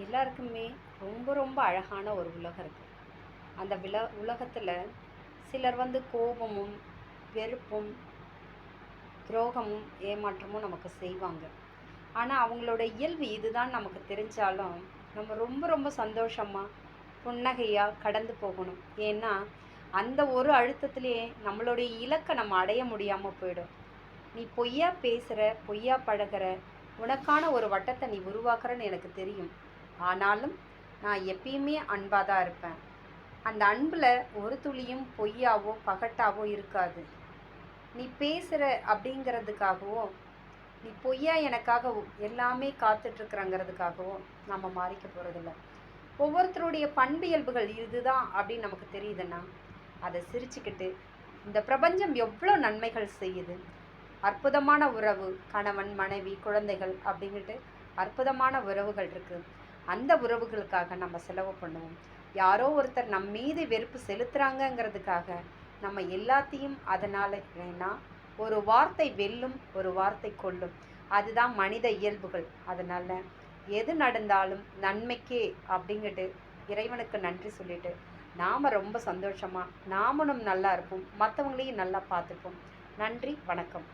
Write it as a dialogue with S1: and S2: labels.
S1: எல்லாருக்குமே ரொம்ப ரொம்ப அழகான ஒரு உலகம் இருக்குது. அந்த உலகத்தில் சிலர் கோபமும் வெறுப்பும் துரோகமும் ஏமாற்றமும் நமக்கு செய்வாங்க. ஆனால் அவங்களோட இயல்பு இதுதான் நமக்கு தெரிஞ்சாலும் நம்ம ரொம்ப ரொம்ப சந்தோஷமாக புன்னகையாக கடந்து போகணும். ஏன்னா அந்த ஒரு அழுத்தத்திலேயே நம்மளுடைய இலக்கை நம்ம அடைய முடியாமல் போயிடும். நீ பொய்யா பேசுகிற, பொய்யா பழகிற, உனக்கான ஒரு வட்டத்தை நீ உருவாக்குறன்னு எனக்கு தெரியும். ஆனாலும் நான் எப்பயுமே அன்பாக தான் இருப்பேன். அந்த அன்பில் ஒரு துளியும் பொய்யாவோ பகட்டாவோ இருக்காது. நீ பேசுகிற அப்படிங்கிறதுக்காகவோ, நீ பொய்யா எனக்காக எல்லாமே காத்துட்ருக்குறங்கிறதுக்காகவோ நம்ம மாறிக்க போகிறதில்ல. ஒவ்வொருத்தருடைய பண்பியல்புகள் இதுதான் அப்படின்னு நமக்கு தெரியுதுன்னா, அதை சிரிச்சுக்கிட்டு இந்த பிரபஞ்சம் எவ்வளோ நன்மைகள் செய்யுது. அற்புதமான உறவு, கணவன் மனைவி குழந்தைகள் அப்படின்ட்டு அற்புதமான உறவுகள் இருக்குது. அந்த உறவுகளுக்காக நம்ம செலவு பண்ணுவோம். யாரோ ஒருத்தர் நம் மீது வெறுப்பு செலுத்துகிறாங்கங்கிறதுக்காக நம்ம எல்லாத்தையும் அதனால் ஏன்னா ஒரு வார்த்தை வெல்லும், ஒரு வார்த்தை கொல்லும். அதுதான் மனித இயல்புகள். அதனால் எது நடந்தாலும் நன்மைக்கே அப்படிங்கிட்டு இறைவனுக்கு நன்றி சொல்லிட்டு நாம் ரொம்ப சந்தோஷமாக நாமளும் நல்லா இருப்போம், மற்றவங்களையும் நல்லா பார்த்துப்போம். நன்றி, வணக்கம்.